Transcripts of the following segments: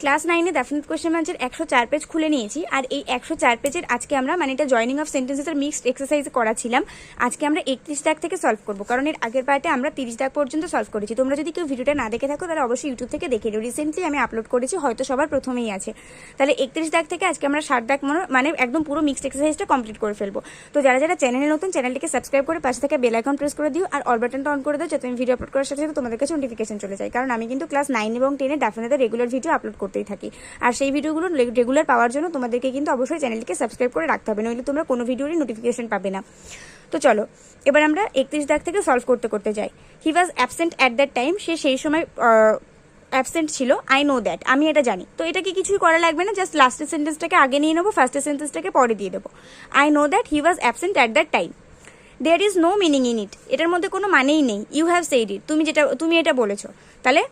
Class 9-এ definite question ব্যাংকের 104 page খুলে নিয়েছি। আর এই 104 পেজের আজকে আমরা মানে এটা জয়নিং অফ সেন্টেন্সেসের মিক্সড এক্সারসাইজ করাছিলাম। আজকে আমরা 31 দাগ থেকে সলভ করব, কারণ এর আগের পার্টে আমরা 30 দাগ পর্যন্ত সলভ করেছি। তোমরা যদি কেউ ভিডিওটা না দেখে থাকো তাহলে অবশ্যই ইউটিউব থেকে দেখে নিও। রিসেন্টলি আমি আপলোড করেছি, হয়তো সবার প্রথমেই আছে। তাহলে 31 দাগ থেকে আজকে আমরা 60 দাগ মানে একদম পুরো মিক্সড এক্সারসাইজটা কমপ্লিট করে ফেলবো। তো যারা যারা চ্যানেলে নতুন, চ্যানেলটিকে সাবস্ক্রাইব করে পাশে থেকে বেল আইকন প্রেস করে দিও আর অল বাটনটা অন করে দাও, যাতে আমি ভিডিও আপলোড করার সাথে সাথে তোমাদের কাছে নোটিফিকেশন চলে যায়। কারণ আমি কিন্তু ক্লাস 9 এবং 10-এ ডেফিনেটলি রেগুলার ভিডিও আপলোড করতেই থাকি। আর সেই ভিডিওগুলো রেগুলার পাওয়ার জন্য তোমাদেরকে কিন্তু অবশ্যই চ্যানেলটিকে সাবস্ক্রাইব করে রাখতে হবে, নইলে তোমরা কোনো ভিডিওরই নোটিফিকেশন পাবে না। তো চলো এবার আমরা 31 দাগ থেকে সলভ করতে করতে যাই। He was absent at that time, সে সেই সময় অ্যাবসেন্ট ছিল। আই নো দ্যাট, আমি এটা জানি। তো এটাকে কিছুই করা লাগবে না, জাস্ট লাস্টের সেন্টেন্সটাকে আগে নিয়ে নেবো, ফার্স্টের সেন্টেন্সটাকে পরে দিয়ে দেবো। I know that he was absent at that time. There is no meaning in it, এটার মধ্যে কোনো মানেই নেই। ইউ হ্যাভ সেইড ইট, তুমি এটা বলেছো। তাহলে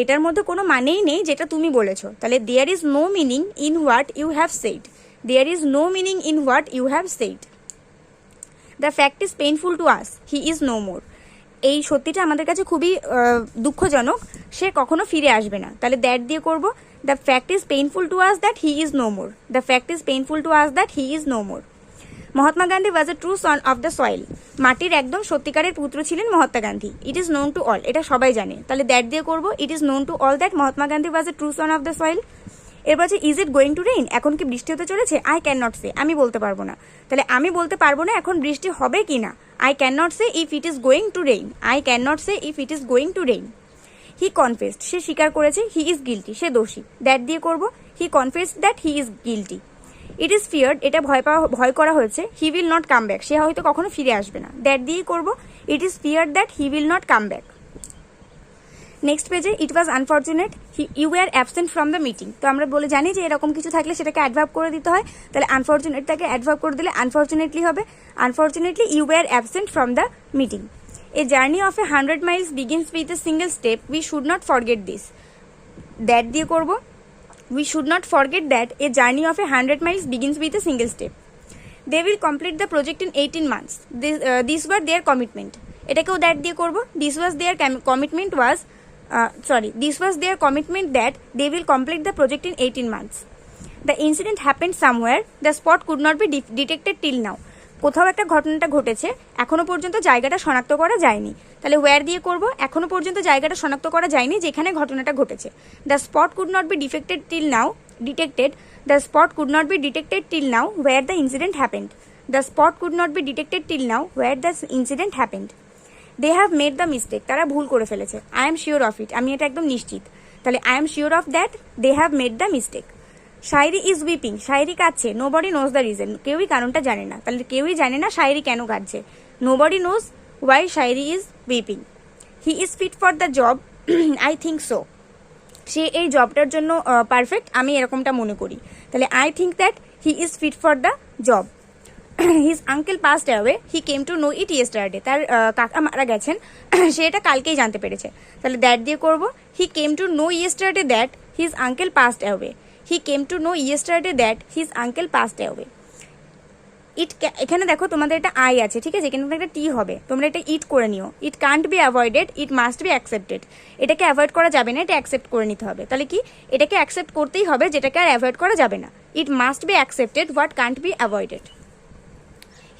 এটার মধ্যে কোনো মানেই নেই যেটা তুমি বলেছো। তাহলে there is no meaning in what you have said. There is no meaning in what you have said. The fact is painful to us, he is no more. এই সত্যিটা আমাদের কাছে খুবই দুঃখজনক, সে কখনো ফিরে আসবে না। তাহলে দ্যাট দিয়ে করব। The fact is painful to us that he is no more. The fact is painful to us that he is no more. Mahatma Gandhi was a true son of the soil. মাটির একদম সত্যিকারের পুত্র ছিলেন Mahatma Gandhi. It is known to all, এটা সবাই জানে। তাহলে that দিয়ে করব। It is known to all that Mahatma Gandhi was a true son of the soil. এরপর হচ্ছে is it going to rain, এখন কি বৃষ্টি হতে চলেছে? আই ক্যান নট সে, আমি বলতে পারবো না। তাহলে আমি বলতে পারবো না এখন বৃষ্টি হবে কি না। I can not say if it is going to rain. I can not say if it is going to rain. He confessed, সে স্বীকার করেছে। হি ইজ গিলটি, সে দোষী। দ্যাট দিয়ে করব। He confessed that he is guilty. It is feared, এটা ভয় করা হয়েছে। He will not come back, সে হয়তো কখনো ফিরে আসবে না। দ্যাট দিয়ে করব। It is feared that he will not come back. Next পেজে it was unfortunate you were absent from the meeting. তো আমরা বলে জানি যে এরকম কিছু থাকলে সেটাকে অ্যাডভার্ব করে দিতে হয়। তাহলে আনফর্চুনেটটাকে অ্যাডভার্ব করে দিলে আনফর্চুনেটলি হবে। Unfortunately you were absent from the meeting. A journey of 100 miles begins with a single step, we should not forget this. That দিয়ে করব। We should not forget that a journey of 100 miles begins with a single step. They will complete the project in 18 months, this were their commitment. এটাকেও that দিয়ে করব। This was their commitment was this was their commitment that they will complete the project in 18 months. The incident happened somewhere, the spot could not be detected till now. কোথাও একটা ঘটনাটা ঘটেছে, এখনো পর্যন্ত জায়গাটা শনাক্ত করা যায়নি। তাহলে ওয়্যার দিয়ে করব। এখনো পর্যন্ত জায়গাটা শনাক্ত করা যায়নি যেখানে ঘটনাটা ঘটেছে। The spot could not be detected the spot could not be detected till now where the incident happened. The spot could not be detected till now where the incident happened. They have made the mistake, তারা ভুল করে ফেলেছে। I am sure of it, আমি এটা একদম নিশ্চিত। তাহলে I am sure of that they have made the mistake. Shairi is weeping, Shairi কাঁদছে। Nobody knows the reason, কেউই কারণটা জানে না। তাহলে কেউই জানে না শায়রি কেন কাঁদছে। Nobody knows why Shairi is weeping. He is fit for the job, I think so. সে এই জবটার জন্য পারফেক্ট, আমি এরকমটা মনে করি। তাহলে I think that he is fit for the job. His uncle passed away, he came to know it yesterday. তার কাকা মারা গেছেন, সে এটা কালকেই জানতে পেরেছে। তাহলে দ্যাট দিয়ে করব। He came to know yesterday that his uncle passed away. He came to know yesterday that his uncle passed away. It, এখানে দেখো তোমাদের একটা আই আছে, ঠিক আছে, এখানে একটা টি হবে, তোমরা এটা ইট করে নিও। It can't be avoided, it must be accepted. এটাকে অ্যাভয়েড করা যাবে না, এটা অ্যাকসেপ্ট করে নিতে হবে। তাহলে কি, এটাকে অ্যাকসেপ্ট করতেই হবে যেটাকে আর অ্যাভয়েড করা যাবে না। It must be accepted what can't be avoided.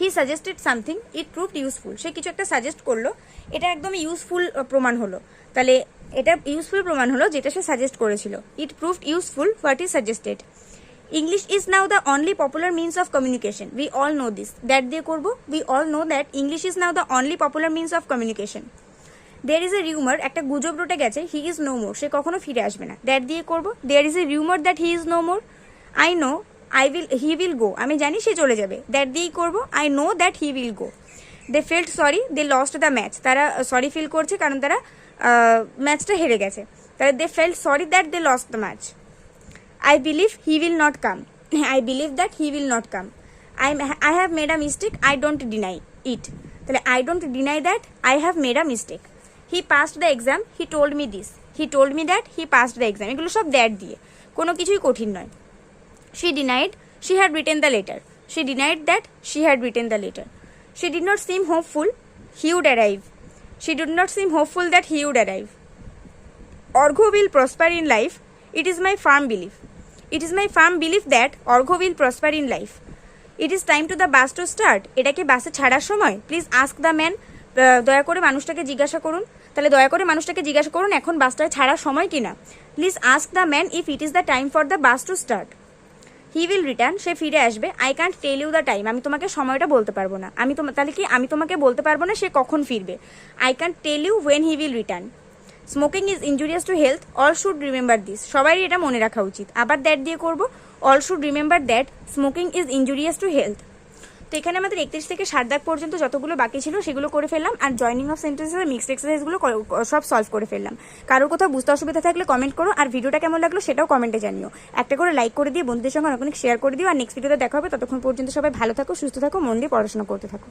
He suggested something, it proved useful. সে কিছু একটা সাজেস্ট করলো, এটা একদম ইউজফুল প্রমাণ হলো। তাহলে এটা ইউজফুল প্রমাণ হলো যেটা সে সাজেস্ট করেছিল। It proved useful what is suggested. English is now the only popular means of communication, we all know this. That দিয়ে করব। We all know that English is now the only popular means of communication. There is a rumour, একটা গুজব রটে গেছে। হি is no মোর, সে কখনো ফিরে আসবে না। দ্যাট দিয়ে করব। There is a rumour that he is no more. I know he will go, আমি জানি সে চলে যাবে। দ্যাট দিয়েই করব। I know that he will go. They felt sorry, they lost the match. তারা সরি ফিল করছে কারণ তারা ম্যাচটা হেরে গেছে। তাহলে they felt sorry that they lost the match. I believe he will not come, I believe that he will not come. I have made a mistake, I don't deny it. তাহলে I don't deny that I have made a mistake. He passed the exam, he told me this, he told me that he passed the exam. এগুলো সব that দিয়ে, কোনো কিছুই কঠিন নয়। She denied she had written the letter. She denied that she had written the letter. She did not seem hopeful he would arrive. She did not seem hopeful that he would arrive. Orgho will prosper in life It is my firm belief. It is my firm belief that Orgho will prosper in life. It is time to the bus to start. এটা কি বাসে ছাড়ার সময়? Please ask the man. দয়া করে মানুষটাকে জিজ্ঞাসা করুন. তাহলে দয়া করে মানুষটাকে জিজ্ঞাসা করুন এখন বাসটা ছাড়ার সময় কিনা. Please ask the man if it is the time for the bus to start. He will return. সে ফিরে আসবে. I can't tell you the time. আমি তোমাকে সময়টা বলতে পারবো না. তাহলে কি আমি তোমাকে বলতে পারবো না সে কখন ফিরবে. I can't tell you when he will return. Smoking is injurious to health. All should remember this. সবারই এটা মনে রাখা উচিত. আবার দ্যাট দিয়ে করবো. All should remember that smoking is injurious to health. তো এখানে আমাদের 31 থেকে 60 দাগ পর্যন্ত যতগুলো বাকি ছিল সেগুলো করে ফেললাম, আর জয়নিং অফ সেন্টেন্সেস আর মিক্সড এক্সারসাইজগুলো সব সলভ করে ফেললাম। কারোর কোথাও বুঝতে অসুবিধা থাকলে কমেন্ট করো, আর ভিডিওটা কেমন লাগলো সেটাও কমেন্টে জানিও। একটা করে লাইক করে দিয়ে বন্ধুদের সঙ্গে অনেক শেয়ার করে দিও, আর নেক্সট ভিডিওতে দেখা হবে। ততক্ষণ পর্যন্ত সবাই ভালো থাকো, সুস্থ থাকো, মন দিয়ে পড়াশোনা করতে থাকো।